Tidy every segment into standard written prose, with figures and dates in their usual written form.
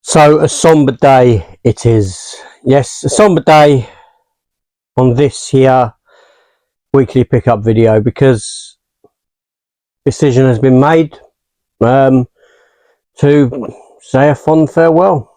So a somber day it is. Yes, a somber day on this here weekly pickup video because decision has been made to say a fond farewell.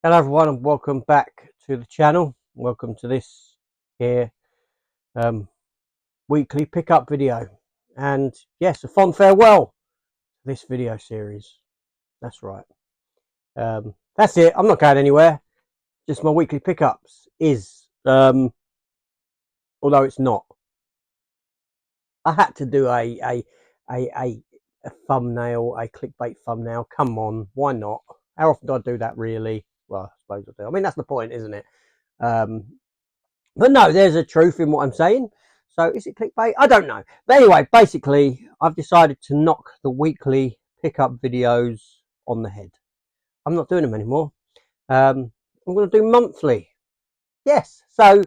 Hello everyone and welcome back to the channel. Welcome to this here weekly pickup video, and yes, a fond farewell to this video series. That's right. That's it. I'm not going anywhere. Just my weekly pickups is although it's not. I had to do a thumbnail, a clickbait thumbnail. Come on, why not? How often do I do that really? Well, I suppose I do. I mean, that's the point, isn't it? But no, there's a truth in what I'm saying. So is it clickbait? I don't know. But anyway, basically, I've decided to knock the weekly pickup videos on the head. I'm not doing them anymore. I'm going to do monthly. Yes. So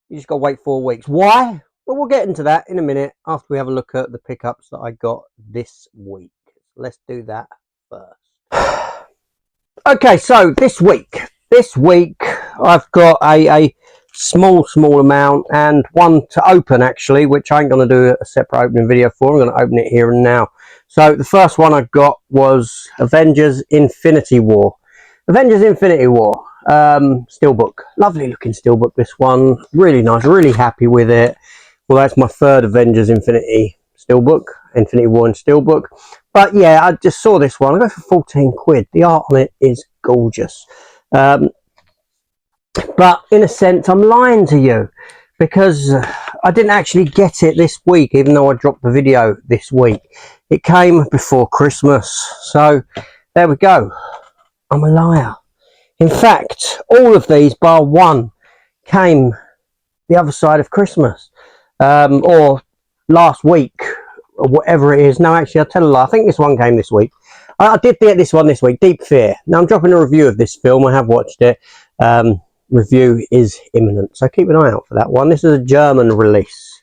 you just got to wait 4 weeks. Why? Well, we'll get into that in a minute after we have a look at the pickups that I got this week. Let's do that first. Okay, so this week I've got a small amount and one to open actually, which I ain't going to do a separate opening video for. I'm going to open it here and now. So the first one I got was Avengers Infinity War. Avengers Infinity War steelbook. Lovely looking steelbook, this one. Really nice, really happy with it. Well, that's my third Avengers Infinity War and steelbook. But yeah, I just saw this one. I go for 14 quid. The art on it is gorgeous. But in a sense, I'm lying to you because I didn't actually get it this week, even though I dropped the video this week. It came before Christmas. So there we go. I'm a liar. In fact, all of these, bar one, came the other side of Christmas. Or last week, or whatever it is. No, actually, I'll tell a lie. I think this one came this week. I did get this one this week, Deep Fear. Now, I'm dropping a review of this film. I have watched it. Review is imminent, so keep an eye out for that one. This is a German release.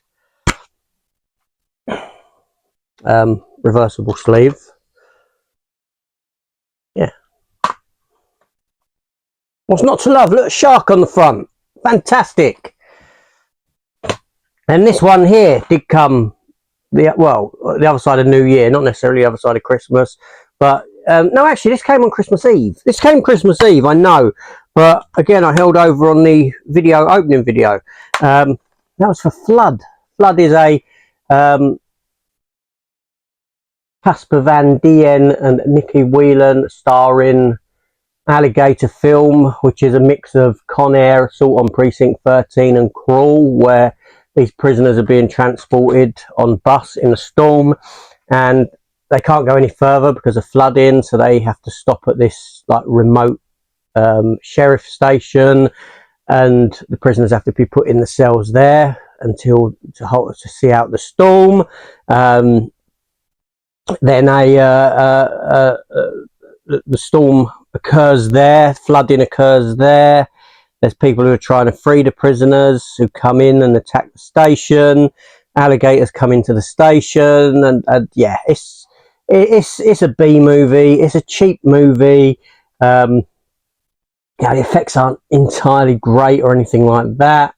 Reversible sleeve. Yeah. What's not to love? Look, a shark on the front. Fantastic. And this one here did come the other side of New Year, not necessarily the other side of Christmas, but no, actually this came on Christmas Eve. This came Christmas Eve, I know, but again I held over on the opening video. That was for Flood. Flood is a Casper Van Dien and Nicky Whelan starring alligator film, which is a mix of Con Air, Assault on Precinct 13 and Crawl, where these prisoners are being transported on bus in a storm and they can't go any further because of flooding, so they have to stop at this like remote sheriff station, and the prisoners have to be put in the cells there until to see out the storm. Then the storm occurs there, flooding occurs there. There's people who are trying to free the prisoners who come in and attack the station. Alligators come into the station, and yeah, it's a B movie. It's a cheap movie. Yeah, the effects aren't entirely great or anything like that.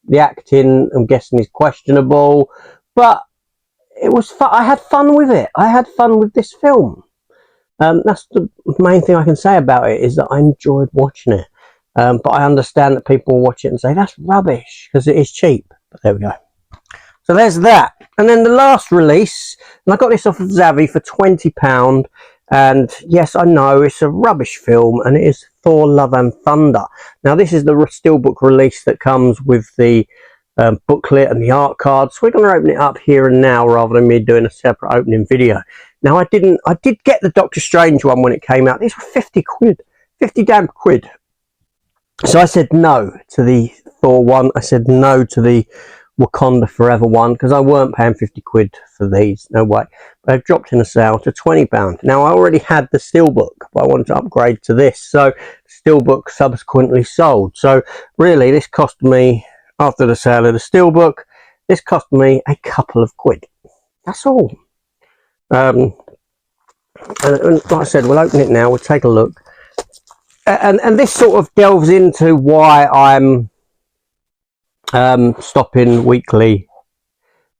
The acting, I'm guessing, is questionable, but it was fun. I had fun with it. I had fun with this film. That's the main thing I can say about it, is that I enjoyed watching it. But I understand that people will watch it and say that's rubbish because it is cheap. But there we go. So there's that. And then the last release, and I got this off of Zavvi for £20. And yes, I know it's a rubbish film, and it is Thor: Love and Thunder. Now this is the steelbook release that comes with the booklet and the art card. So we're going to open it up here and now rather than me doing a separate opening video. Now I did get the Doctor Strange one when it came out. These were 50 quid, 50 damn quid. So I said no to the Thor one. I said no to the Wakanda Forever one because I weren't paying 50 quid for these. No way. But I've dropped in a sale to £20. Now I already had the Steelbook, but I wanted to upgrade to this. So Steelbook subsequently sold. So really, this cost me, after the sale of the Steelbook, this cost me a couple of quid. That's all. And like I said, we'll open it now. We'll take a look. And this sort of delves into why I'm stopping weekly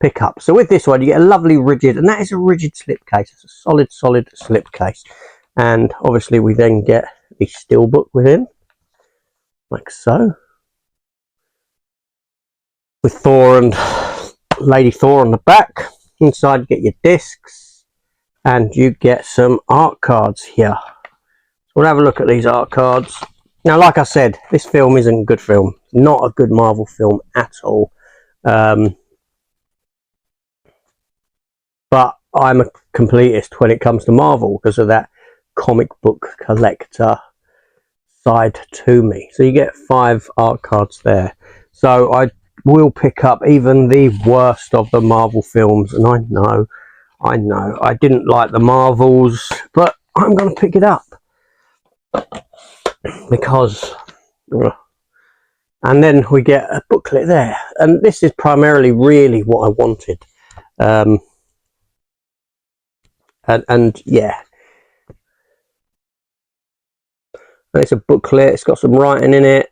pickup. So with this one, you get a lovely rigid, and that is a rigid slipcase. It's a solid slipcase. And obviously we then get the Steelbook within, like so, with Thor and Lady Thor on the back. Inside you get your discs, and you get some art cards here. So we'll have a look at these art cards. Now, like I said, this film isn't a good film. Not a good Marvel film at all. But I'm a completist when it comes to Marvel because of that comic book collector side to me. So you get 5 art cards there. So I will pick up even the worst of the Marvel films. And I know, I didn't like the Marvels, but I'm going to pick it up. Because... and then we get a booklet there. And this is primarily really what I wanted. And yeah, and it's a booklet. It's got some writing in it,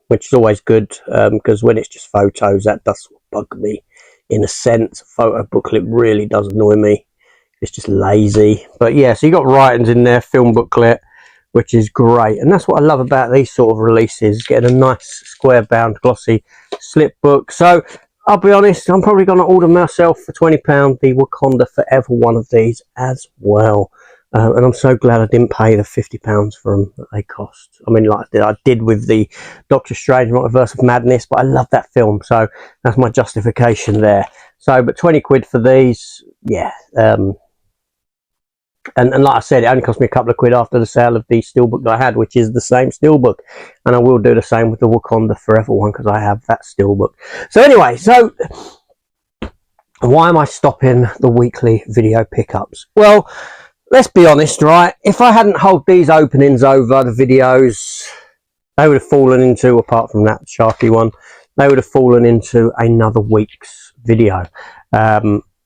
which is always good, because when it's just photos, that does bug me in a sense. A photo booklet really does annoy me. It's just lazy. But yeah, so you got writings in there, film booklet, which is great. And that's what I love about these sort of releases, getting a nice square bound glossy slip book. So I'll be honest, I'm probably going to order myself for £20 the Wakanda Forever one of these as well. And I'm so glad I didn't pay the £50 for them that they cost. I mean, like I did with the Doctor Strange Multiverse of Madness, but I love that film, so that's my justification there. So, but 20 quid for these, yeah. And like I said, it only cost me a couple of quid after the sale of the Steelbook that I had, which is the same Steelbook. And I will do the same with the Wakanda Forever one because I have that Steelbook. So anyway, so why am I stopping the weekly video pickups? Well, let's be honest, right? If I hadn't held these openings over the videos, they would have fallen into, apart from that Sharky one, they would have fallen into another week's video.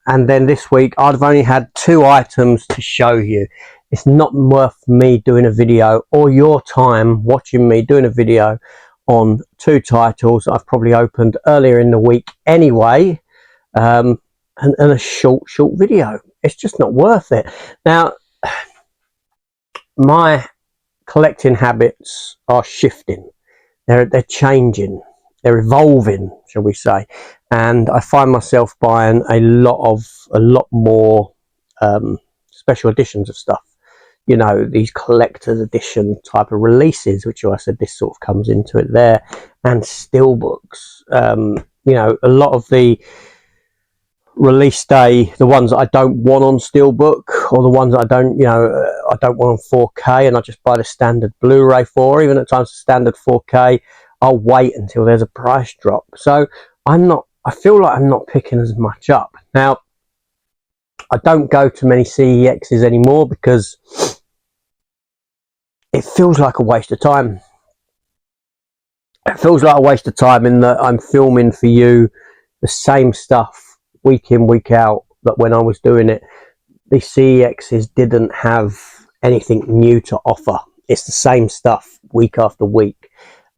And then this week, I'd have only had 2 items to show you. It's not worth me doing a video or your time watching me doing a video on 2 titles I've probably opened earlier in the week anyway, and a short video. It's just not worth it. Now, my collecting habits are shifting. They're changing. They're evolving, shall we say. And I find myself buying a lot more special editions of stuff. You know, these collector's edition type of releases, which I said this sort of comes into it there, and Steelbooks. You know, a lot of the release day, the ones that I don't want on Steelbook, or the ones that I don't, you know, I don't want on 4K, and I just buy the standard Blu-ray for, even at times the standard 4K, I'll wait until there's a price drop. So I feel like I'm not picking as much up. Now, I don't go to many CEXs anymore because it feels like a waste of time. It feels like a waste of time in that I'm filming for you the same stuff week in, week out, that when I was doing it, the CEXs didn't have anything new to offer. It's the same stuff week after week,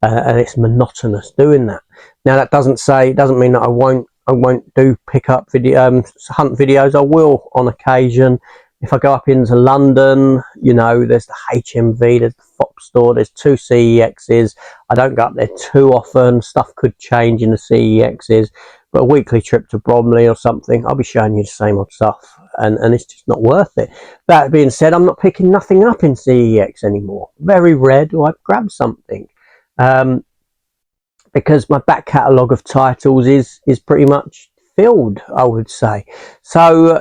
and it's monotonous doing that. Now, that doesn't mean that I won't do pickup video, hunt videos. I will on occasion. If I go up into London, you know, there's the HMV, there's the Fox store, there's 2 CEXs. I don't go up there too often. Stuff could change in the CEXs. But a weekly trip to Bromley or something, I'll be showing you the same old stuff. And it's just not worth it. That being said, I'm not picking nothing up in CEX anymore. Very rare do I grab something. Because my back catalogue of titles is pretty much filled, I would say. So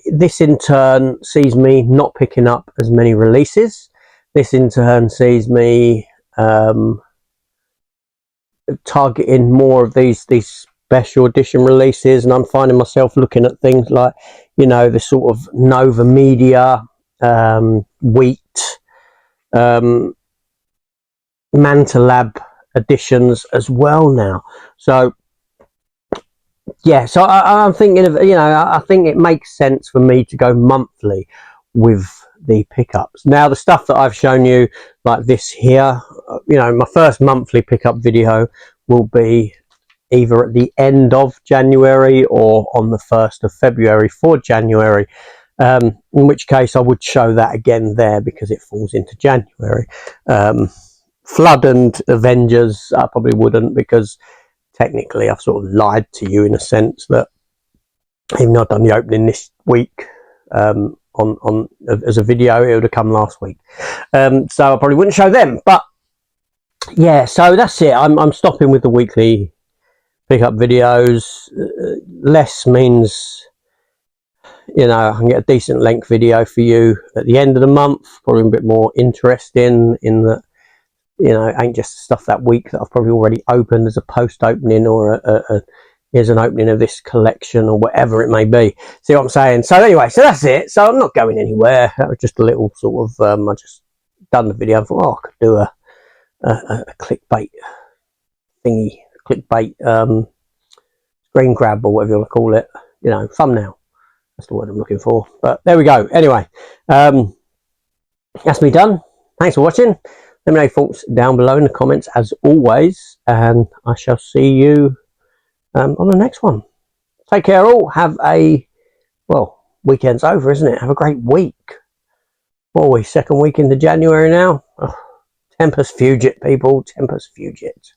this in turn sees me not picking up as many releases. This in turn sees me targeting more of these special edition releases, and I'm finding myself looking at things like, you know, the sort of Nova Media, Wheat, Mantalab editions as well now. So yeah, so I'm thinking of, you know, I think it makes sense for me to go monthly with the pickups. Now, the stuff that I've shown you, like this here, you know, my first monthly pickup video will be either at the end of January or on the 1st of February for January, in which case I would show that again there because it falls into January. Flood and Avengers I probably wouldn't, because technically I've sort of lied to you in a sense that even though I've done the opening this week on as a video, it would have come last week. So I probably wouldn't show them. But yeah, so that's it. I'm stopping with the weekly pickup videos. Less means, you know, I can get a decent length video for you at the end of the month, probably a bit more interesting in that, you know, it ain't just stuff that week that I've probably already opened as a post opening, or here's an opening of this collection or whatever it may be. See what I'm saying? So anyway, so that's it. So I'm not going anywhere. That was just a little sort of, I just done the video. I thought, oh, I could do a clickbait thingy, clickbait screen grab or whatever you want to call it, you know, thumbnail. That's the word I'm looking for. But there we go. Anyway, that's me done. Thanks for watching. Let me know your thoughts down below in the comments as always, and I shall see you on the next one. Take care all. Have a, well, weekend's over, isn't it? Have a great week. What are we, second week into January now? Oh, Tempus Fugit, people. Tempus Fugit.